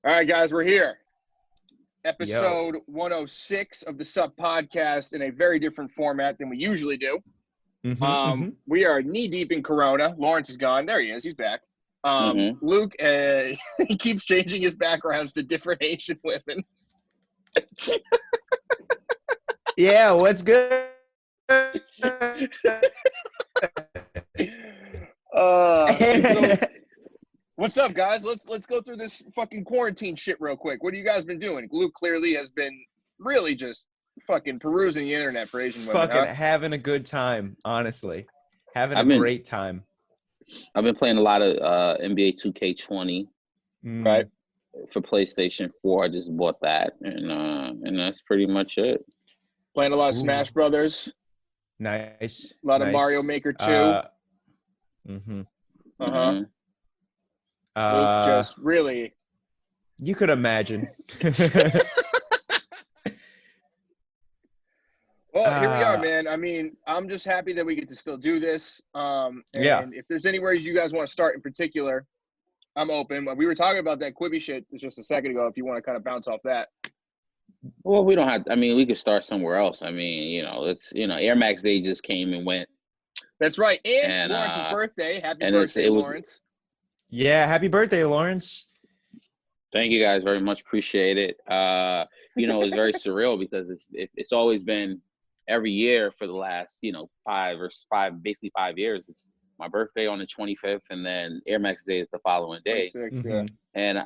All right, guys, we're here. Yo. Episode 106 of the Sup Podcast in a very different format than we usually do. We are knee deep in Corona. Lawrence is gone. There he is. He's back. Luke, he keeps changing his backgrounds to different Asian women. Yeah, what's good? So, what's up, guys? Let's go through this fucking quarantine shit real quick. What have you guys been doing? Luke clearly has been really just fucking perusing the internet for Asian women. Fucking having a good time, honestly. Having a great time. I've been playing a lot of NBA 2K20, right? For PlayStation 4. I just bought that, and that's pretty much it. Playing a lot of Smash Brothers. Nice. A lot of Mario Maker 2. Luke just really. You could imagine. Well, here we are, man. I mean, I'm just happy that we get to still do this. And if there's anywhere you guys want to start in particular, I'm open. We were talking about that Quibi shit just a second ago, if you want to kind of bounce off that. Well, we don't have, we could start somewhere else. Air Max Day just came and went. That's right. And Lawrence's birthday. Happy birthday, Lawrence. Yeah, happy birthday, Lawrence. Thank you guys very much. Appreciate it. It's very surreal because it's always been every year for the last, 5 years. It's my birthday on the 25th, and then Air Max Day is the following day. And, I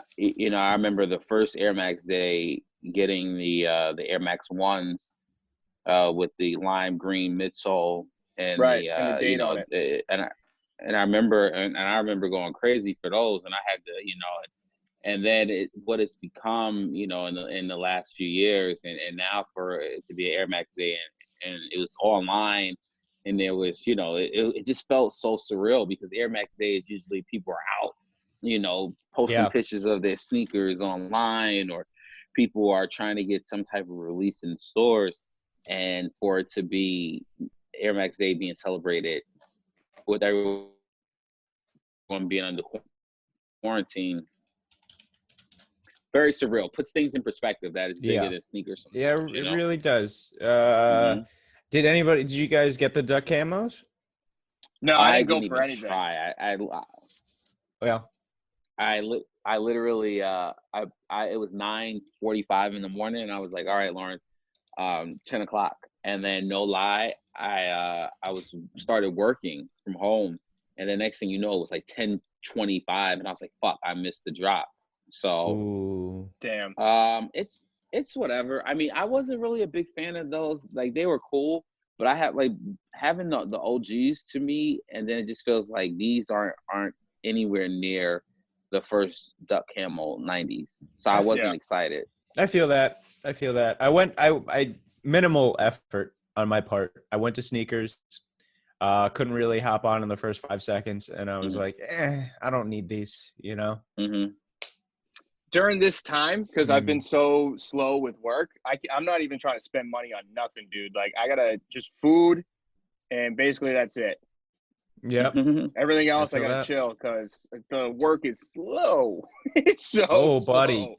remember the first Air Max Day getting the Air Max 1s with the lime green midsole and and the date on it. And I remember going crazy for those, and I had to, and then what it's become, in the last few years, and now for it to be an Air Max Day, and it was online, and there was, it just felt so surreal because Air Max Day is usually people are out, posting pictures of their sneakers online, or people are trying to get some type of release in stores, and for it to be Air Max Day being celebrated with everyone being under quarantine, very surreal. Puts things in perspective that is bigger than sneakers. Yeah, it really does. Did you guys get the duck camos? No, I didn't go for anything. Try. I literally it was 9:45 in the morning, and I was like, all right, Lawrence, 10 o'clock. And then no lie, I started working from home, and the next thing you know, it was like 10:25, and I was like, fuck, I missed the drop. So, ooh. Damn. It's whatever. I wasn't really a big fan of those. Like, they were cool, but I had having the OGs to me, and then it just feels like these aren't anywhere near the first duck camo 90s. So I wasn't excited. I feel that. I minimal effort on my part. I went to sneakers. Couldn't really hop on in the first 5 seconds, and I was like, I don't need these, During this time, because I've been so slow with work, I'm not even trying to spend money on nothing, dude. Like, I gotta just food, and basically that's it. Yep. Everything else I gotta chill because the work is slow. It's so buddy.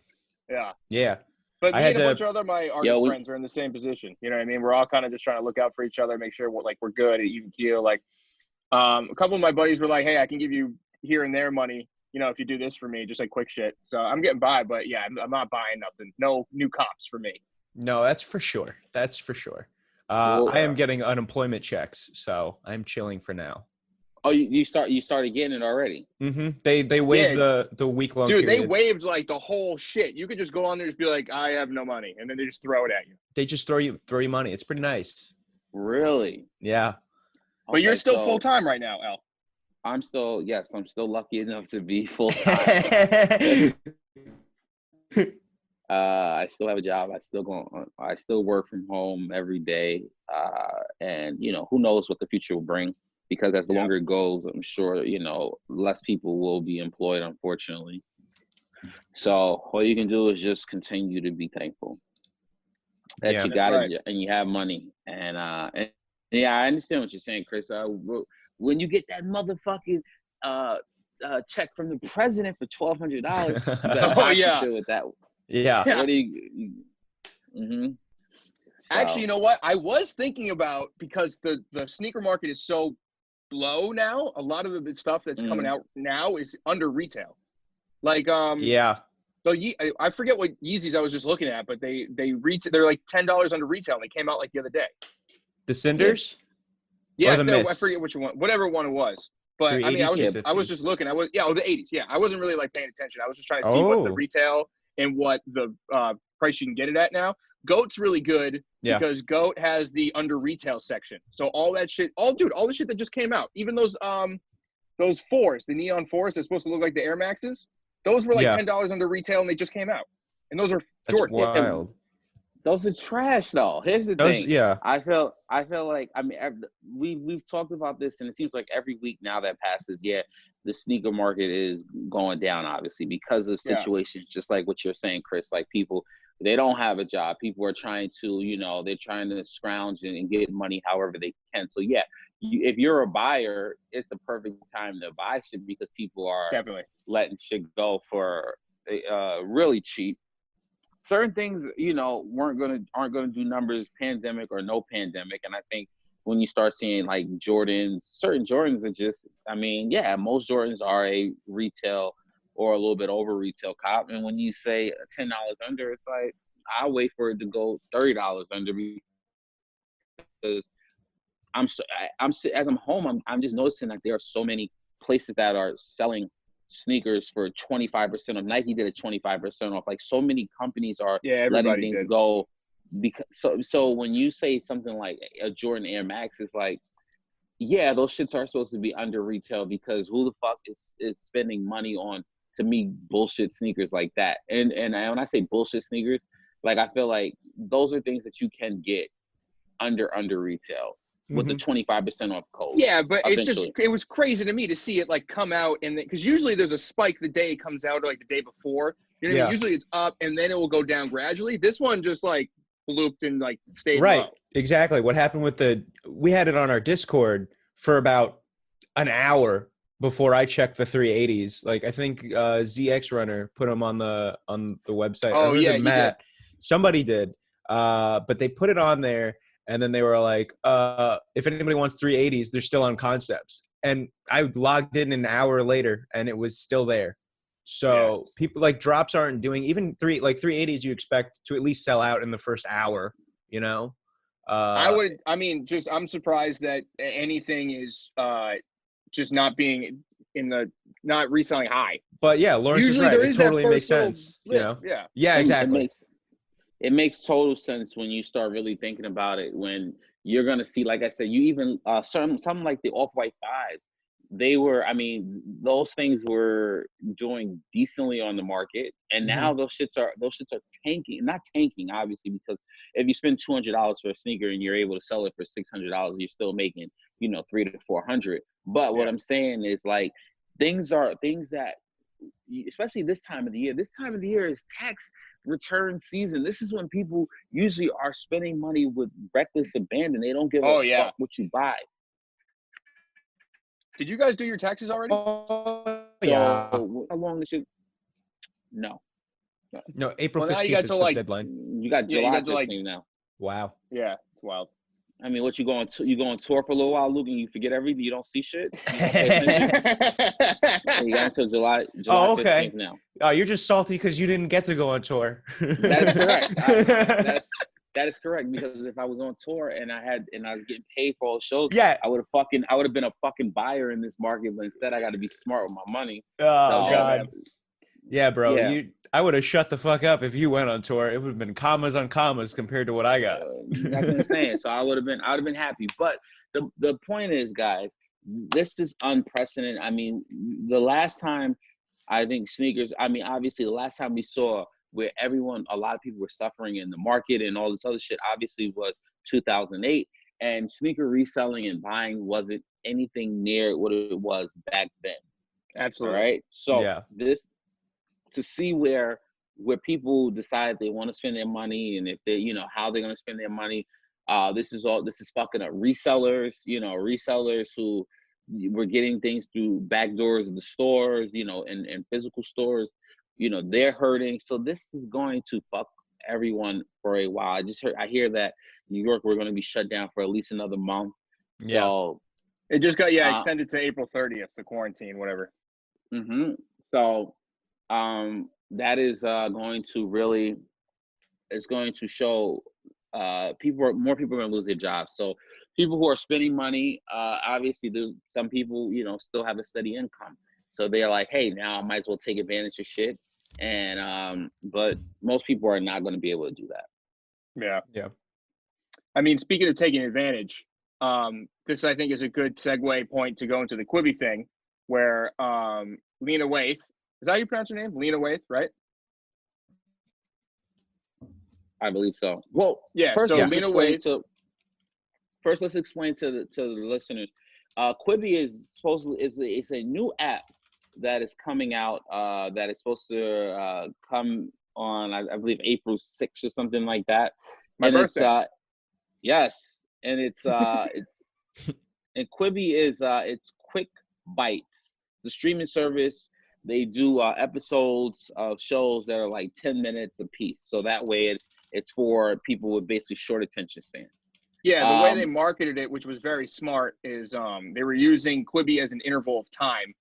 Slow. Yeah. But me and a bunch of other my artist friends are in the same position. You know what I mean? We're all kind of just trying to look out for each other, make sure we're good at even keel. Like, a couple of my buddies were like, "Hey, I can give you here and there money, if you do this for me, just like quick shit." So I'm getting by, but yeah, I'm not buying nothing. No new comps for me. No, that's for sure. I am getting unemployment checks, so I'm chilling for now. Oh, you started getting it already? They waived the week long period. Dude, they waived like the whole shit. You could just go on there and just be like, I have no money, and then they just throw it at you. They just throw you money. It's pretty nice. Really? Yeah. But you're still full time right now, Al. I'm still lucky enough to be full time. I still have a job. I still work from home every day. And who knows what the future will bring. Because as the longer it goes, I'm sure, less people will be employed, unfortunately. So all you can do is just continue to be thankful that you got it and you have money. And yeah, I understand what you're saying, Chris. When you get that motherfucking check from the president for $1,200. You better Oh buy some yeah. shit with that. Yeah. What do you? Mm-hmm. Actually, you know what? I was thinking about, because the sneaker market is so low now. A lot of the stuff that's coming out now is under retail. Like Yeah. So I forget what Yeezys I was just looking at, but they're like $10 under retail. And they came out like the other day. The Cinders? Yeah, Or the I Mists? forget which one, whatever one it was. But I mean, I was just looking. I was the 80s. Yeah, I wasn't really like paying attention. I was just trying to see what the retail and what the price you can get it at now. GOAT's really good because GOAT has the under retail section. So all that shit, all the shit that just came out, even those fours, the neon fours that's supposed to look like the Air Maxes, those were like $10 under retail and they just came out. And those are Jordan. Wild. Those are trash, though. Here's the thing. Yeah. I feel like, I mean, we've talked about this, and it seems like every week now that passes, the sneaker market is going down, obviously, because of situations just like what you're saying, Chris. Like, people, they don't have a job. People are trying to, they're trying to scrounge and get money however they can. So, if you're a buyer, it's a perfect time to buy shit because people are letting shit go for really cheap. Certain things, aren't gonna do numbers, pandemic or no pandemic. And I think when you start seeing like certain Jordans are just, I mean, most Jordans are a retail or a little bit over retail cop. And when you say $10 under, it's like, I'll wait for it to go $30 under because as I'm home, I'm just noticing that there are so many places that are selling sneakers for 25% off. Nike did a 25% off. Like, so many companies are letting things go because so when you say something like a Jordan Air Max, it's like, those shits are supposed to be under retail because who the fuck is spending money on, to me, bullshit sneakers like that? And when I say bullshit sneakers, like, I feel like those are things that you can get under retail with the 25% off code. Yeah, but it was crazy to me to see it like come out, and because usually there's a spike the day it comes out or like the day before. You know what I mean? Usually it's up and then it will go down gradually. This one just like blooped and like stayed low. Exactly. What happened with we had it on our Discord for about an hour before I checked the 380s. Like, I think ZX Runner put them on the website. Oh, was it Matt? Somebody did. But they put it on there. And then they were like, if anybody wants 380s, they're still on Concepts. And I logged in an hour later, and it was still there. So people, like, drops aren't doing, even 380s you expect to at least sell out in the first hour, I'm surprised that anything is just not being not reselling high. But Lawrence is right. It totally makes sense. Yeah, exactly. It makes total sense when you start really thinking about it, when you're going to see, like I said, you even something like the Off-White 5s, those things were doing decently on the market. And now those shits are tanking, not tanking, obviously, because if you spend $200 for a sneaker and you're able to sell it for $600, you're still making, $300 to $400. But what I'm saying is, like, things that, especially this time of the year is tax return season. This is when people usually are spending money with reckless abandon. They don't give a fuck what you buy. Did you guys do your taxes already? Yeah. So, how long is it? No, April 15th is the deadline. You got July 15th now. Wow. Yeah, it's wild. I mean, what you going tour for a little while, Luke, and you forget everything? You don't see shit? You got until July 15th now. Oh, you're just salty because you didn't get to go on tour. That is correct. That is correct, because if I was on tour and I was getting paid for all the shows, I would have been a fucking buyer in this market, but instead I got to be smart with my money. Oh, God. Yeah, bro. Yeah. I would have shut the fuck up if you went on tour. It would have been commas on commas compared to what I got. That's what I'm saying. So I would have been happy. But the point is, guys, this is unprecedented. I mean, the last time I think sneakers, obviously the last time we saw where a lot of people were suffering in the market and all this other shit, obviously was 2008. And sneaker reselling and buying wasn't anything near what it was back then. Absolutely. All right. So to see where people decide they want to spend their money, and if they, how they're going to spend their money. This is fucking up resellers, resellers who we're getting things through back doors of the stores, you know, and physical stores, you know, they're hurting. So this is going to fuck everyone for a while. I hear that New York, we're going to be shut down for at least another month. Yeah. So it just got extended to April 30th, the quarantine, whatever. So that is going to really, it's going to show more people are going to lose their jobs. So people who are spending money, obviously some people, you know, still have a steady income. So they're like, hey, now I might as well take advantage of shit. And but most people are not going to be able to do that. Yeah. I mean, speaking of taking advantage, this I think is a good segue point to go into the Quibi thing, where Lena Waithe, is that how you pronounce her name? Lena Waithe, right? I believe so. Well, yeah. First, let's explain to the listeners. Quibi is supposedly is a new app that is coming out. That is supposed to come on, I believe, April 6th or something like that. My birthday. Yes, and it's and Quibi is it's Quick Bites, the streaming service. They do episodes of shows that are like 10 minutes a piece, so that way it's for people with basically short attention spans. Yeah, the way they marketed it, which was very smart, is they were using Quibi as an interval of time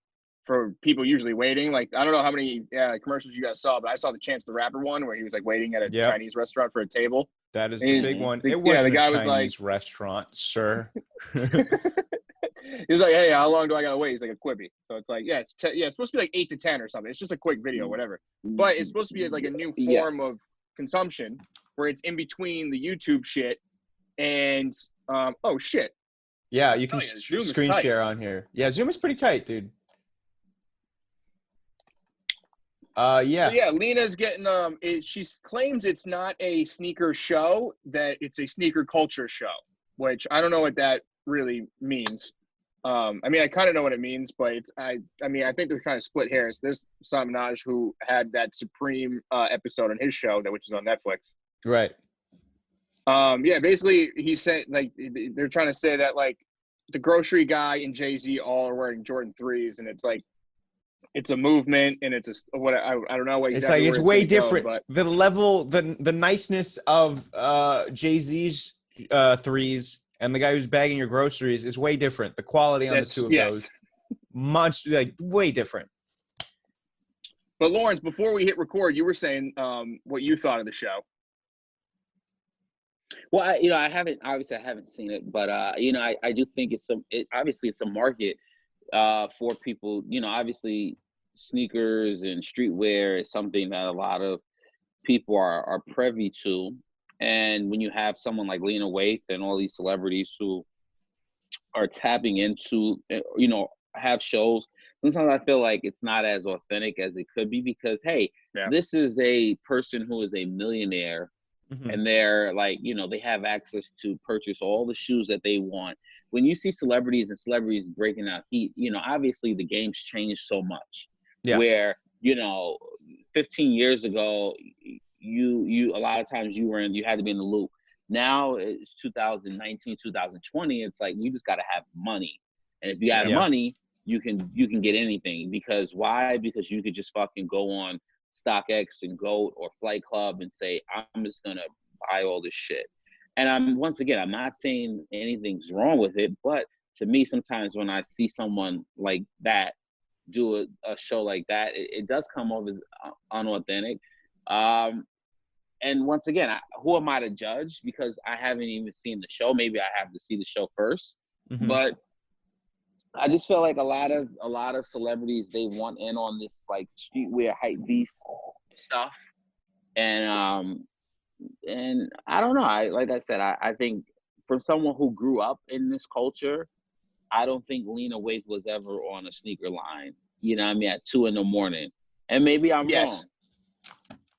for people usually waiting. Like, I don't know how many commercials you guys saw, but I saw the Chance the Rapper one where he was like waiting at a Chinese restaurant for a table. That is the big one. It wasn't the guy a Chinese was like, restaurant, sir. He was like, hey, how long do I gotta wait? He's like, a Quibi. So it's like, it's supposed to be like 8 to 10 or something. It's just a quick video, whatever. But it's supposed to be like a new form of consumption where it's in between the YouTube shit and oh shit. Yeah, you can screen share on here. Yeah, Zoom is pretty tight, dude. Yeah. So yeah, Lena's getting she claims it's not a sneaker show, that it's a sneaker culture show, which I don't know what that really means. I mean, I kind of know what it means, but I mean, I think they're kind of split hairs. There's Sam Minaj who had that Supreme episode on his show, which is on Netflix. Right. Yeah, basically he said, like, they're trying to say that like the grocery guy and Jay-Z all are wearing Jordan 3s, and it's like it's a movement, and it's I don't know what exactly. It's way different. But the level, the niceness of Jay-Z's 3s and the guy who's bagging your groceries is way different. The quality on the two of those, much way different. But Lawrence, before we hit record, you were saying what you thought of the show. Well, I haven't seen it, but I do think obviously it's a market for people. Obviously sneakers and streetwear is something that a lot of people are privy to. And when you have someone like Lena Waithe and all these celebrities who are tapping into, have shows, sometimes I feel like it's not as authentic as it could be, because, hey, this is a person who is a millionaire, and they're like, they have access to purchase all the shoes that they want. When you see celebrities breaking out heat, obviously the game's changed so much. Yeah. Where, 15 years ago, you a lot of times you had to be in the loop. Now it's 2019, 2020. It's like, you just got to have money. And if you got money, you can get anything. Because why? Because you could just fucking go on StockX and GOAT or Flight Club and say, I'm just going to buy all this shit. And I'm not saying anything's wrong with it, but to me, sometimes when I see someone like that do a show like that, it does come off as unauthentic. And once again, who am I to judge? Because I haven't even seen the show. Maybe I have to see the show first. But I just feel like a lot of celebrities, they want in on this like streetwear hype beast stuff, and I don't know. I think for someone who grew up in this culture, I don't think Lena Waithe was ever on a sneaker line. At 2 a.m. And maybe I'm wrong.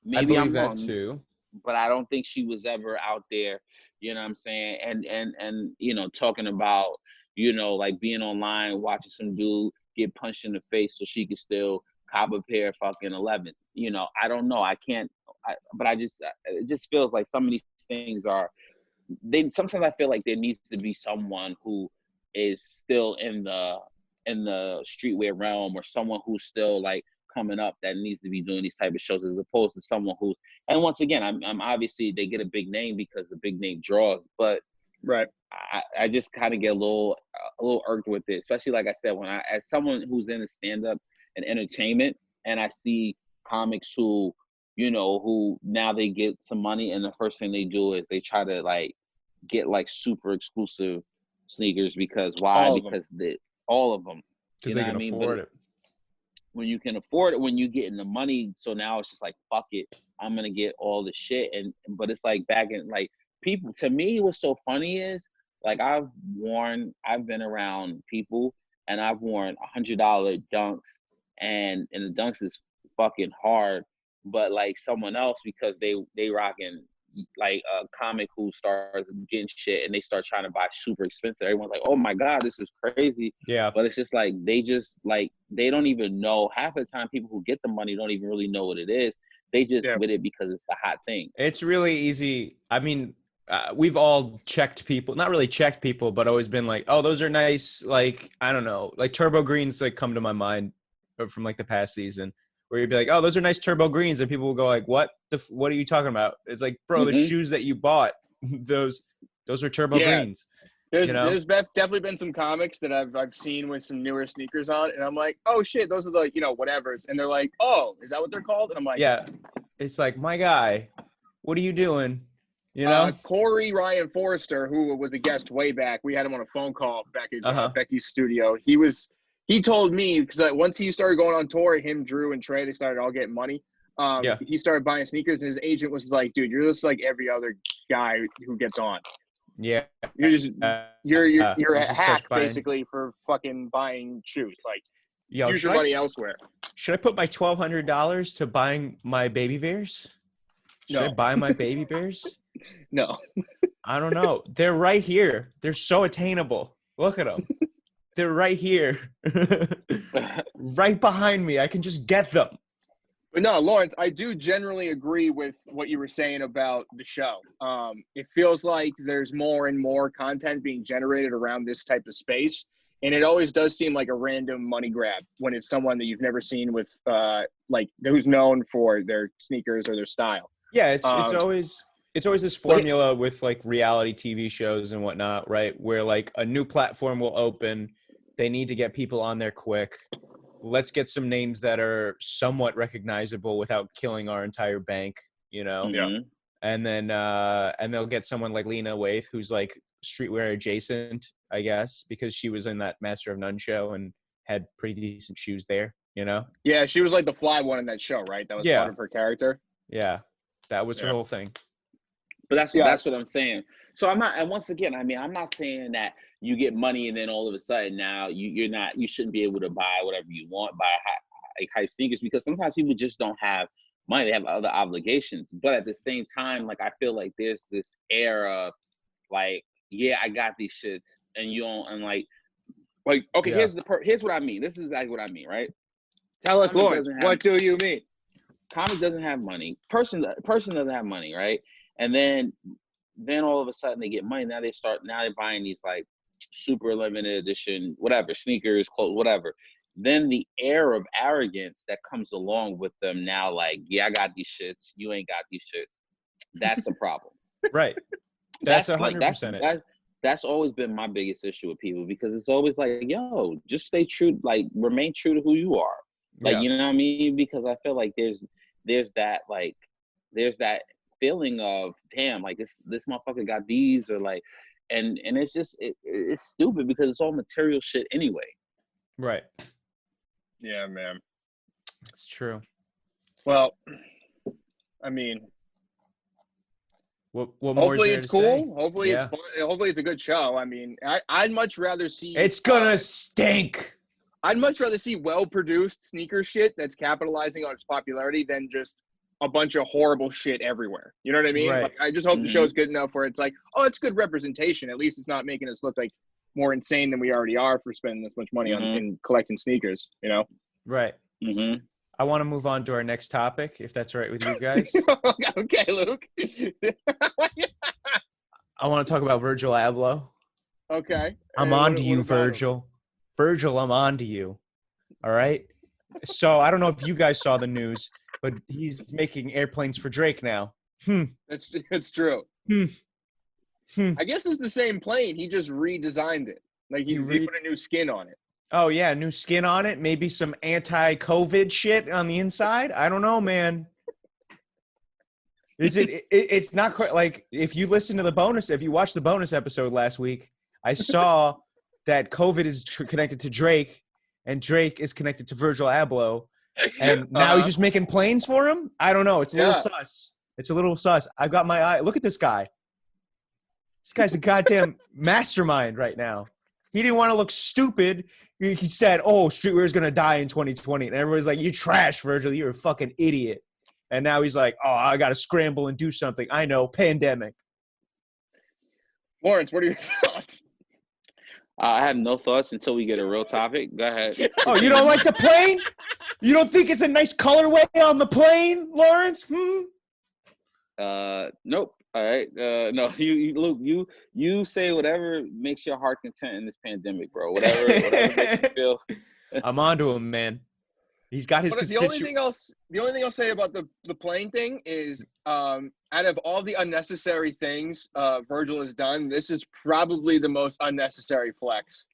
Maybe I'm wrong too. But I don't think she was ever out there. You know what I'm saying? And talking about, like being online, watching some dude get punched in the face so she could still cop a pair of fucking 11s. I don't know. But it just feels like some of these things sometimes I feel like there needs to be someone who is still in the in the streetwear realm, or someone who's still like coming up that needs to be doing these type of shows, as opposed to someone who's, and once again, I'm obviously they get a big name because the big name draws, but right. I just kind of get a little irked with it, especially like I said, when as someone who's in the stand up and entertainment, and I see comics who, you know, who now they get some money, and the first thing they do is they try to like get like super exclusive sneakers because why? Because all of them, because they can afford it. When you can afford it, when you get in the money, so now it's just like fuck it, I'm gonna get all the shit, but it's like back in like people. To me, what's so funny is like I've been around people and I've worn $100 dunks, and the dunks is fucking hard, but like someone else, because they rocking like a comic who starts getting shit and they start trying to buy super expensive, everyone's like, oh my god, this is crazy. Yeah, but it's just like they don't even know. Half of the time people who get the money don't even really know what it is. They just with it because it's the hot thing. It's really easy. I mean, we've all checked people, not really checked people, but always been like, oh, those are nice. Like, I don't know, like turbo greens like come to my mind from like the past season, where you'd be like, oh, those are nice turbo greens. And people will go like, what are you talking about? It's like, bro, the shoes that you bought, those are turbo greens. There's definitely been some comics that I've seen with some newer sneakers on, and I'm like, oh shit, those are the, you know, whatevers. And they're like, oh, is that what they're called? And I'm like, yeah. It's like, my guy, what are you doing? You know, Corey Ryan Forrester, who was a guest way back, we had him on a phone call back at Becky's studio. He told me, because once he started going on tour, him, Drew, and Trey, they started all getting money. He started buying sneakers, and his agent was like, dude, you're just like every other guy who gets on. Yeah. You're just you're a hack basically for fucking buying shoes. Like, use your money elsewhere. Should I put my $1,200 to buying my baby bears? Should I buy my baby bears? No. I don't know. They're right here. They're so attainable. Look at them. They're right here. Right behind me. I can just get them. But no, Lawrence, I do generally agree with what you were saying about the show. It feels like there's more and more content being generated around this type of space. And it always does seem like a random money grab when it's someone that you've never seen with, like, who's known for their sneakers or their style. Yeah, it's always this formula with like reality TV shows and whatnot, right? Where like a new platform will open, they need to get people on there quick. Let's get some names that are somewhat recognizable without killing our entire bank, you know? Yeah. And then and they'll get someone like Lena Waithe, who's like streetwear adjacent, I guess, because she was in that Master of None show and had pretty decent shoes there, you know? Yeah, she was like the fly one in that show, right? That was part of her character. Yeah, that was her whole thing. But that's what I'm saying. So I'm not, and once again, I mean, I'm not saying that you get money and then all of a sudden now you shouldn't be able to buy whatever you want, buy hype sneakers, because sometimes people just don't have money. They have other obligations. But at the same time, like, I feel like there's this air of like, yeah, I got these shits, and you don't, and like, okay, here's what I mean. This is exactly what I mean, right? Tell us, Lawrence, what do you mean? Comic doesn't have money. Person doesn't have money, right? And then all of a sudden they get money. Now they're buying these like super limited edition, whatever, sneakers, clothes, whatever. Then the air of arrogance that comes along with them now, like, yeah, I got these shits, you ain't got these shits. That's a problem. Right. That's 100%. That's always been my biggest issue with people, because it's always like, yo, just stay true, like remain true to who you are. Like, you know what I mean? Because I feel like there's that feeling of, damn, like this motherfucker got these, or like, and it's just it's stupid because it's all material shit anyway. Right. Yeah, man. It's true. Well, I mean, what more hopefully is there it's to cool. say? Hopefully it's fun. Hopefully it's a good show. I mean, I'd much rather see. It's gonna stink. I'd much rather see well-produced sneaker shit that's capitalizing on its popularity than just a bunch of horrible shit everywhere. You know what I mean? Right. Like, I just hope the show's good enough where it's like, oh, it's good representation. At least it's not making us look like more insane than we already are for spending this much money on collecting sneakers, you know? Right. Mm-hmm. I want to move on to our next topic, if that's all right with you guys. Okay, Luke. I want to talk about Virgil Abloh. Okay. I'm on to you, Virgil. Virgil, I'm on to you. All right. So I don't know if you guys saw the news, but he's making airplanes for Drake now. That's true. I guess it's the same plane. He just redesigned it. Like he put a new skin on it. Oh yeah, new skin on it. Maybe some anti-COVID shit on the inside. I don't know, man. It's not quite like if you listen to if you watched the bonus episode last week, I saw that COVID is connected to Drake and Drake is connected to Virgil Abloh. And now he's just making planes for him? I don't know. It's a little sus. It's a little sus. I've got my eye. Look at this guy. This guy's a goddamn mastermind right now. He didn't want to look stupid. He said, oh, streetwear is going to die in 2020. And everybody's like, you trash, Virgil. You're a fucking idiot. And now he's like, oh, I got to scramble and do something. I know, pandemic. Lawrence, what are your thoughts? I have no thoughts until we get a real topic. Go ahead. Oh, you don't like the plane? You don't think it's a nice colorway on the plane, Lawrence? Nope. All right. No, Luke, you say whatever makes your heart content in this pandemic, bro. Whatever makes you feel. I'm onto him, man. He's got his the only thing I'll say about the plane thing is, out of all the unnecessary things Virgil has done, this is probably the most unnecessary flex.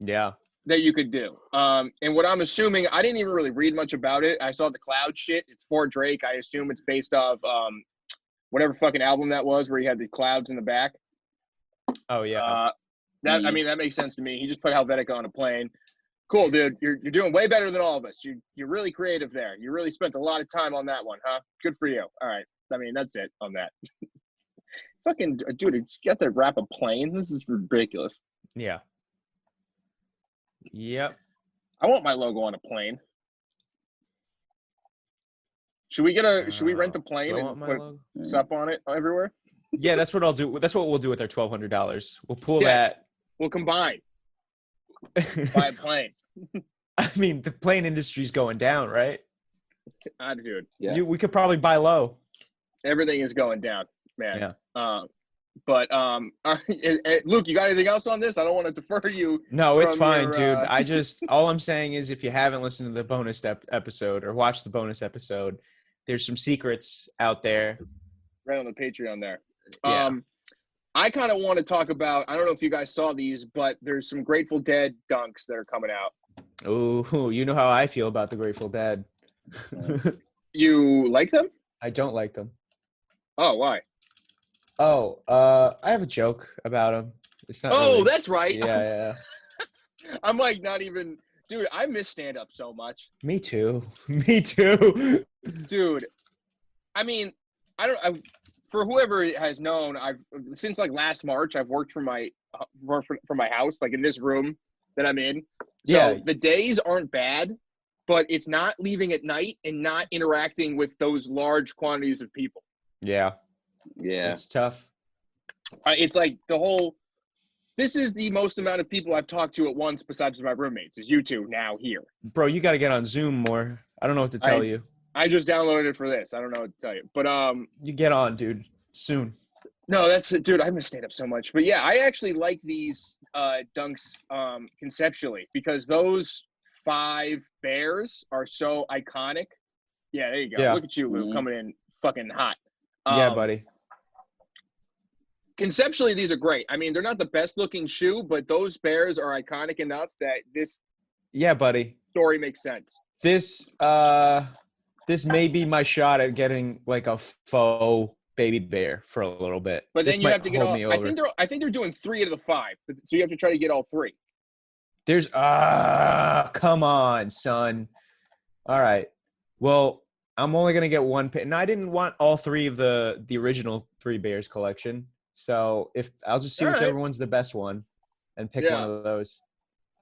Yeah. That you could do. And what I'm assuming, I didn't even really read much about it. I saw the cloud shit. It's for Drake. I assume it's based off whatever fucking album that was where he had the clouds in the back. Oh yeah. I mean, that makes sense to me. He just put Helvetica on a plane. Cool, dude. You're doing way better than all of us. You're really creative there. You really spent a lot of time on that one, huh? Good for you. All right. I mean, that's it on that. Fucking dude, you got to wrap a plane. This is ridiculous. Yeah. Yep. I want my logo on a plane. Should we rent a plane and put SUP on it everywhere? Yeah, that's what I'll do. That's what we'll do with our $1,200. We'll pull that. We'll combine. Buy a plane. I mean, the plane industry's going down, right? Dude. Yeah. We could probably buy low. Everything is going down, man. Yeah. But Luke, you got anything else on this? I don't want to defer you. No, it's fine, dude. All I'm saying is if you haven't listened to the bonus episode or watched the bonus episode, there's some secrets out there. Right on the Patreon there. Yeah. I kind of want to talk about, I don't know if you guys saw these, but there's some Grateful Dead dunks that are coming out. Oh, you know how I feel about the Grateful Dead. You like them? I don't like them. Oh, why? Oh, I have a joke about them. It's not. Oh, really... that's right. Yeah. I'm like not even, dude. I miss stand up so much. Me too. Dude, I mean, for whoever has known, since like last March, I've worked from my house, like in this room that I'm in. So the days aren't bad, but it's not leaving at night and not interacting with those large quantities of people. Yeah. It's tough. It's like this is the most amount of people I've talked to at once besides my roommates is you two now here. Bro, you got to get on Zoom more. I don't know what to tell you. I just downloaded it for this. I don't know what to tell you. But you get on, dude, soon. No, that's it, dude. I miss stand up so much. But yeah, I actually like these dunks conceptually because those 5 bears are so iconic. Yeah, there you go. Yeah. Look at you, Luke, coming in fucking hot. Yeah, buddy. Conceptually, these are great. I mean, they're not the best looking shoe, but those bears are iconic enough that this buddy, story makes sense. This may be my shot at getting like a faux baby bear for a little bit. But then you have to get all. I think they're doing 3 out of the 5, so you have to try to get all 3. There's come on, son. All right. Well, I'm only gonna get one pin. And I didn't want all 3 of the original 3 Bears collection. So I'll just see whichever one's the best one and pick one of those.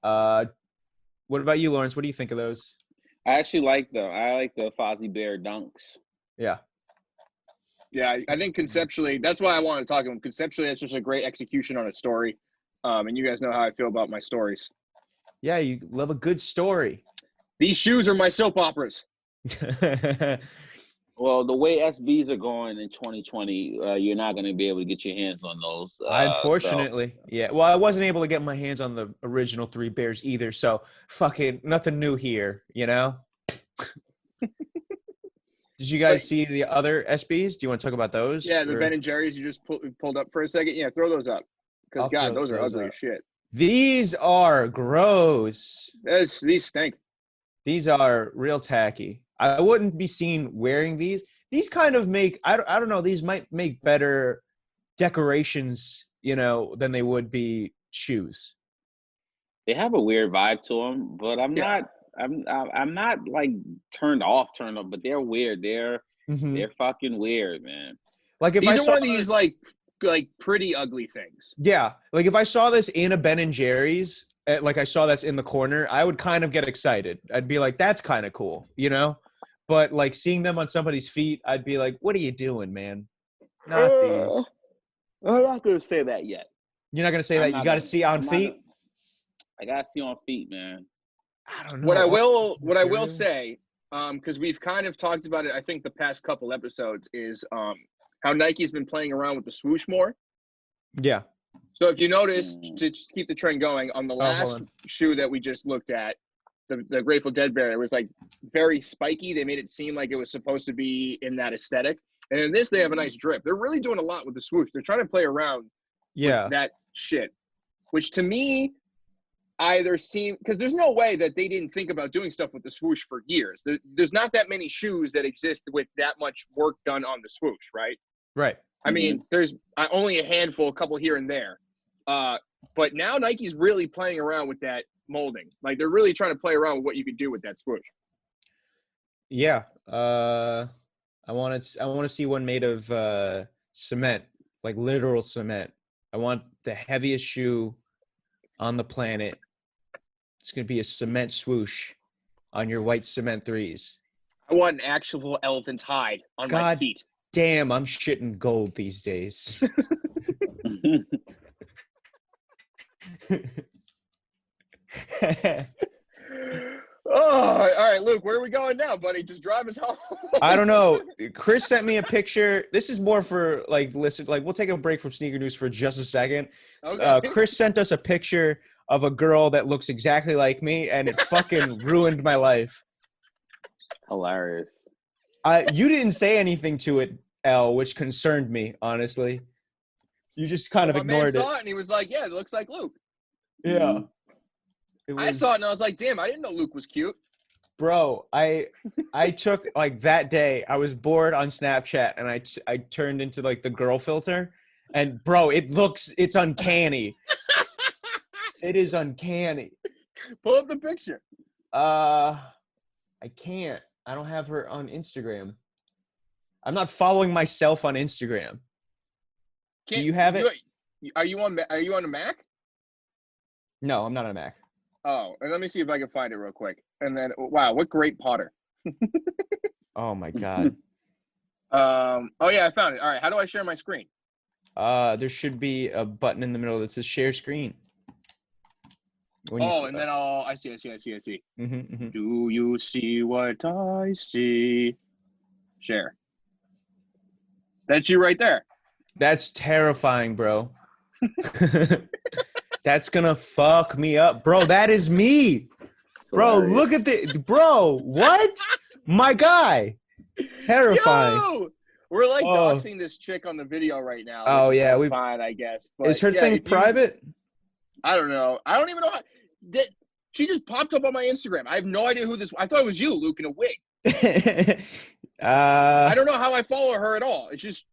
What about you, Lawrence? What do you think of those? I actually like the Fozzie Bear dunks. Yeah. Yeah, I think conceptually, that's why I want to talk to him. Conceptually, it's just a great execution on a story. And you guys know how I feel about my stories. Yeah, you love a good story. These shoes are my soap operas. Well, the way SBs are going in 2020, you're not going to be able to get your hands on those. Unfortunately, yeah. Well, I wasn't able to get my hands on the original Three Bears either, so fucking nothing new here, you know? Did you guys see the other SBs? Do you want to talk about those? Yeah, the Ben and Jerry's you just pulled up for a second. Yeah, throw those up. Because, God, those are ugly as shit. These are gross. These stink. These are real tacky. I wouldn't be seen wearing these. These kind of make, I don't know, these might make better decorations, you know, than they would be shoes. They have a weird vibe to them, but I'm not like turned off, but they're weird. They're fucking weird, man. Like if these are one of these like pretty ugly things. Yeah, like if I saw this in a Ben and Jerry's, like I saw that's in the corner, I would kind of get excited. I'd be like, that's kind of cool, you know? But like seeing them on somebody's feet, I'd be like, what are you doing, man? Not these. I'm not going to say that yet. You're not going to say that? You got to see on feet? I got to see on feet, man. I don't know. What I will say, because we've kind of talked about it, I think the past couple episodes, is how Nike's been playing around with the swoosh more. Yeah. So if you notice, to just keep the trend going, on the last shoe that we just looked at, the Grateful Dead bear, it was like very spiky. They made it seem like it was supposed to be in that aesthetic. And in this, they have a nice drip. They're really doing a lot with the swoosh. They're trying to play around with that shit, which to me either seem, because there's no way that they didn't think about doing stuff with the swoosh for years. There's not that many shoes that exist with that much work done on the swoosh, right? Right. I mean, there's only a handful, a couple here and there. But now Nike's really playing around with that molding. Like they're really trying to play around with what you could do with that swoosh. Yeah. I want to see one made of cement, like literal cement. I want the heaviest shoe on the planet. It's going to be a cement swoosh on your white cement threes. I want an actual elephant's hide on my feet. Damn, I'm shitting gold these days. Oh, all right, Luke, where are we going now, buddy? Just drive us home. I don't know. Chris sent me a picture. This is more for we'll take a break from sneaker news for just a second. Okay. Chris sent us a picture of a girl that looks exactly like me, and it fucking ruined my life. Hilarious. You didn't say anything to it, L, which concerned me, honestly. You just kind of ignored it. I saw it, and he was like, yeah, it looks like Luke. Yeah. I saw it, and I was like, damn, I didn't know Luke was cute. Bro, I took, like, that day, I was bored on Snapchat, and I turned into, like, the girl filter. And, bro, it's uncanny. It is uncanny. Pull up the picture. I can't. I don't have her on Instagram. I'm not following myself on Instagram. Do you have it? Are you on a Mac? No, I'm not on a Mac. Oh, and let me see if I can find it real quick. And then, wow, what great Potter. Oh, my God. Oh, yeah, I found it. All right, how do I share my screen? There should be a button in the middle that says share screen. Then I see. Mm-hmm. Do you see what I see? Share. That's you right there. That's terrifying, bro. That's gonna fuck me up, bro. That is me, bro. Hilarious. Look at the bro. What, my guy? Terrifying. Yo! We're like doxing this chick on the video right now. Oh yeah, we fine, I guess. But is her thing private? I don't know. I don't even know. She just popped up on my Instagram. I have no idea who this. I thought it was you, Luke, in a wig. I don't know how I follow her at all. It's just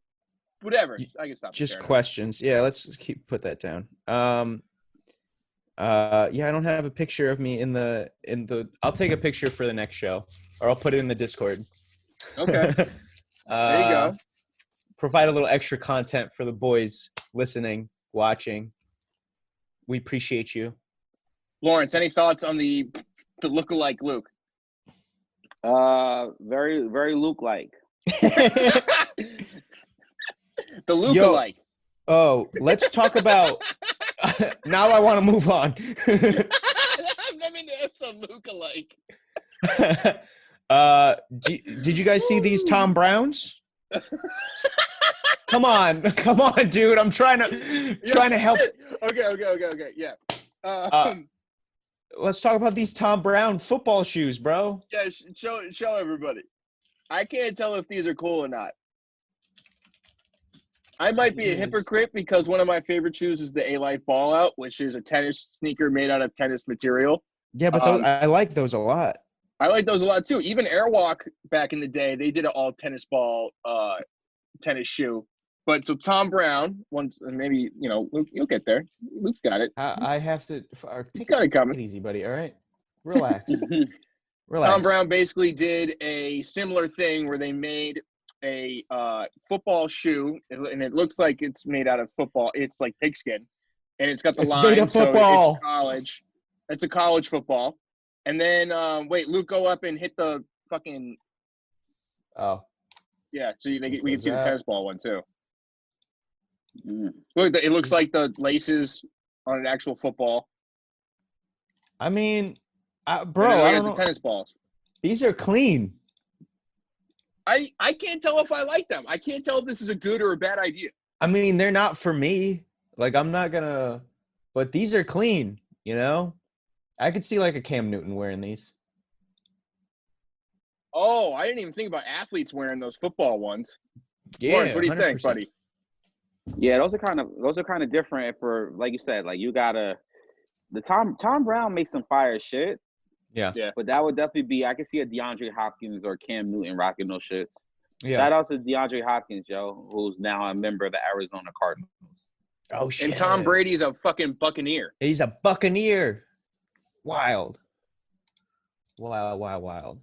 whatever. I can stop. Just questions. Yeah, let's put that down. Yeah, I don't have a picture of me in the. I'll take a picture for the next show, or I'll put it in the Discord. Okay. There you go. Provide a little extra content for the boys listening, watching. We appreciate you. Lawrence, any thoughts on the lookalike Luke? Very, very Luke-like. The lookalike. Oh, let's talk about. Now I want to move on. I mean, it's a lookalike. Did you guys see these Tom Browns? Come on, dude. I'm trying to help. Okay. Yeah. Let's talk about these Tom Brown football shoes, bro. Yeah, show everybody. I can't tell if these are cool or not. I might be a hypocrite because one of my favorite shoes is the A-Life Ball Out, which is a tennis sneaker made out of tennis material. Yeah, but I like those a lot. I like those a lot too. Even Airwalk back in the day, they did an all tennis ball tennis shoe. But so Tom Brown, once maybe Luke, you'll get there. Luke's got it. I have to. He's got it coming. Take it easy, buddy. All right, relax. Tom Brown basically did a similar thing where they made a football shoe, and it looks like it's made out of football. It's like pigskin, and it's got the line. Made of football. So it's college. It's a college football. And then wait, Luke, go up and hit the fucking. Oh. Yeah, so we can see the tennis ball one too. Look, it looks like the laces on an actual football. I mean, bro, I don't know. The tennis balls. These are clean. I can't tell if I like them. I can't tell if this is a good or a bad idea. I mean, they're not for me. Like, I'm not gonna. But these are clean. You know, I could see like a Cam Newton wearing these. Oh, I didn't even think about athletes wearing those football ones. Yeah, Lawrence, what do you think, buddy? Yeah, those are kind of different for, like you said, like you gotta the Tom Brown makes some fire shit. Yeah. But that would definitely be, I could see a DeAndre Hopkins or Cam Newton rocking those shits. Yeah. Shout out to DeAndre Hopkins, yo, who's now a member of the Arizona Cardinals. Oh shit. And Tom Brady's a fucking Buccaneer. He's a Buccaneer. Wild. Wild.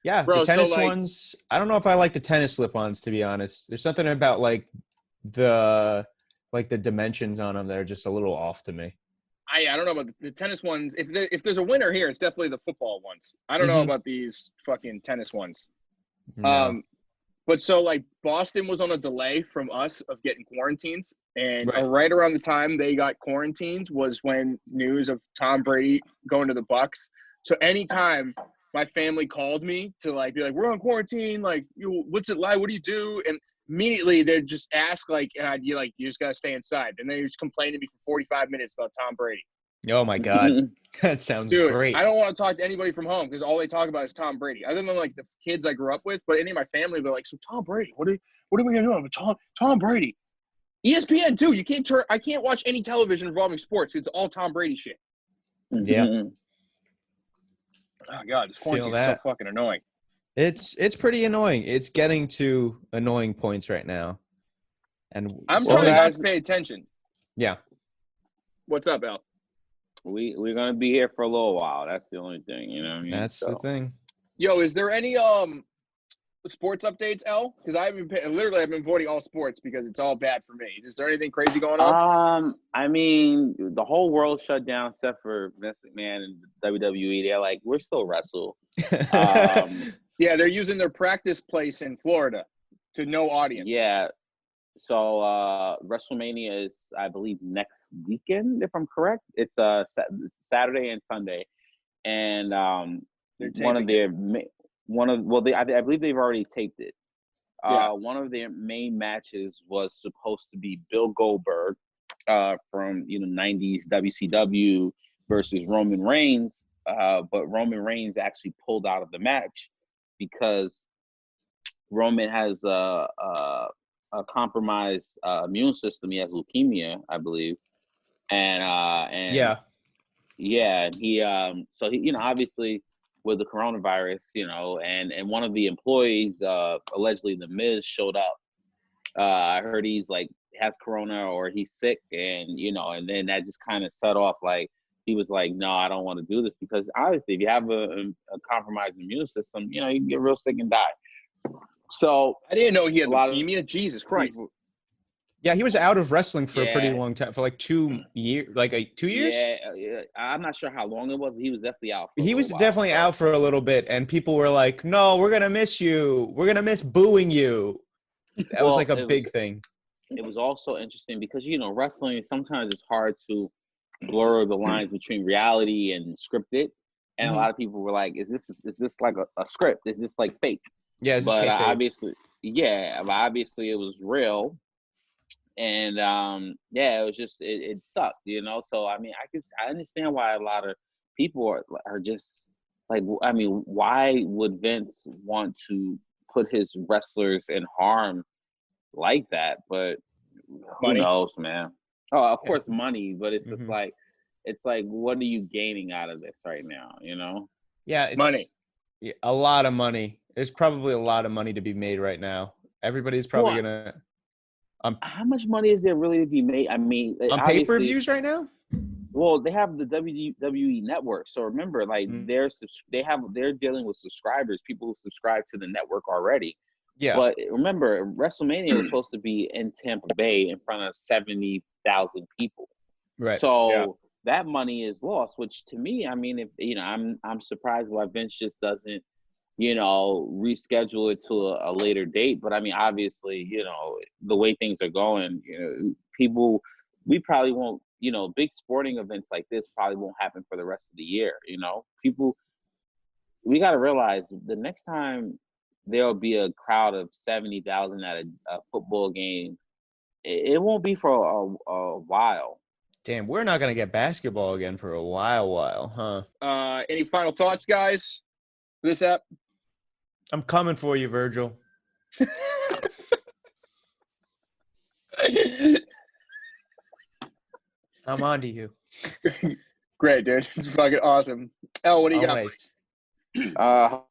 Yeah, bro, the tennis ones. I don't know if I like the tennis slip-ons, to be honest. There's something about like the dimensions on them that are just a little off to me. I don't know about the tennis ones. If there's a winner here, it's definitely the football ones. I don't know about these fucking tennis ones. No. But so like Boston was on a delay from us of getting quarantines, and right around the time they got quarantines was when news of Tom Brady going to the Bucs. So anytime my family called me to like be like, we're on quarantine, like, what's it like? What do you do? And immediately they'd just ask like, and you just gotta stay inside. And they just complain to me for 45 minutes about Tom Brady. Oh my God, that sounds great. I don't want to talk to anybody from home because all they talk about is Tom Brady. Other than like the kids I grew up with, but any of my family, they're like, so Tom Brady, what are we gonna do with Tom Brady? ESPN too. I can't watch any television involving sports. It's all Tom Brady shit. Yeah. Oh God, this quarantine is so fucking annoying. It's pretty annoying. It's getting to annoying points right now. And I'm trying not to pay attention. Yeah. What's up, Al? We're gonna be here for a little while. That's the only thing, you know what I mean? That's the thing. Yo, is there any sports updates, L? Because I've been avoiding all sports because it's all bad for me. Is there anything crazy going on? I mean, the whole world shut down except for Vince McMahon and WWE. They're like, we're still wrestle. Yeah, they're using their practice place in Florida to no audience. Yeah. So WrestleMania is, I believe, next weekend, if I'm correct. It's Saturday and Sunday, and I believe they've already taped it. One of their main matches was supposed to be Bill Goldberg from 90s WCW versus Roman Reigns, but Roman Reigns actually pulled out of the match because Roman has a compromised immune system. He has leukemia, I believe, and he so he obviously with the coronavirus, and one of the employees, allegedly The Miz, showed up. I heard he's like has corona or he's sick, and and then that just kind of set off like he was like, no, I don't want to do this because obviously if you have a compromised immune system, you can get real sick and die. So I didn't know he had leukemia. Jesus Christ. Yeah, he was out of wrestling for a pretty long time, for like 2 years, 2 years. Yeah, I'm not sure how long it was. But he was definitely out. He was definitely out for a little bit, and people were like, "No, we're gonna miss you. We're gonna miss booing you." That was like a big thing. It was also interesting because wrestling sometimes it's hard to blur the lines between reality and scripted. And a lot of people were like, "Is this like a script? Is this like fake?" Yeah, but obviously it was real. And it was just it sucked, So I mean, I understand why a lot of people are just like, I mean, why would Vince want to put his wrestlers in harm like that? But who knows, man? Oh, of course, money, but it's just like, what are you gaining out of this right now? Yeah, it's money. A lot of money. There's probably a lot of money to be made right now. Everybody's probably gonna. How much money is there really to be made? I mean, on pay-per-views right now? Well, they have the WWE network. So remember, like they're dealing with subscribers, people who subscribe to the network already. Yeah. But remember, WrestleMania was supposed to be in Tampa Bay in front of 70,000 people. Right. So that money is lost, which to me, I mean, if I'm surprised why Vince just doesn't, reschedule it to a later date. But I mean, obviously, the way things are going, people, we probably won't, big sporting events like this probably won't happen for the rest of the year. People, we got to realize the next time there'll be a crowd of 70,000 at a football game, it won't be for a while. Damn, we're not going to get basketball again for a while, huh? Any final thoughts, guys, for this app? I'm coming for you, Virgil. I'm on to you. Great, dude. It's fucking awesome. El, what do you got?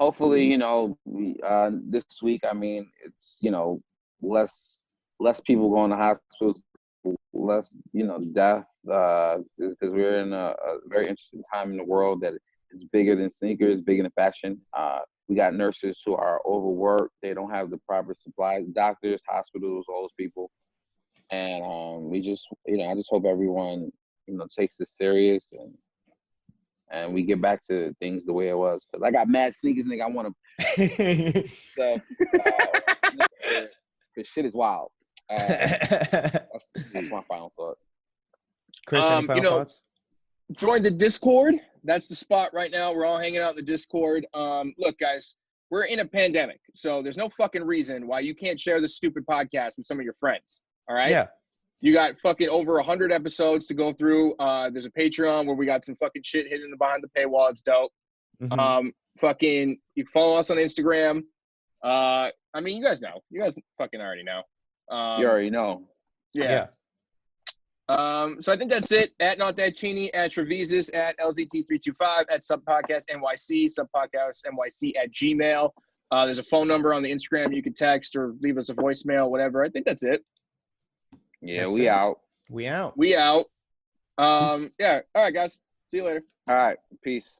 Hopefully, this week, I mean, it's, less people going to hospitals, less, death, because we're in a very interesting time in the world that is bigger than sneakers, bigger than fashion. We got nurses who are overworked. They don't have the proper supplies, doctors, hospitals, all those people. And we just, I just hope everyone, takes this serious and we get back to things the way it was. Because I got mad sneakers, nigga. I want to stuff. This shit is wild. That's my final thought. Chris, any final thoughts? Join the Discord. That's the spot right now. We're all hanging out in the Discord. Look, guys, we're in a pandemic, so there's no fucking reason why you can't share this stupid podcast with some of your friends. All right? Yeah. You got fucking over 100 episodes to go through. There's a Patreon where we got some fucking shit hidden behind the paywall. It's dope. Fucking, you can follow us on Instagram. I mean, you guys know. You guys fucking already know. You already know. Yeah. So I think that's it. At Not That Cheney, at Trevisis, at LZT325, at Subpodcast NYC, Subpodcast NYC at Gmail. There's a phone number on the Instagram you can text or leave us a voicemail, whatever. I think that's it. Yeah, that's we out. We out. We out. Yeah. All right, guys. See you later. All right. Peace.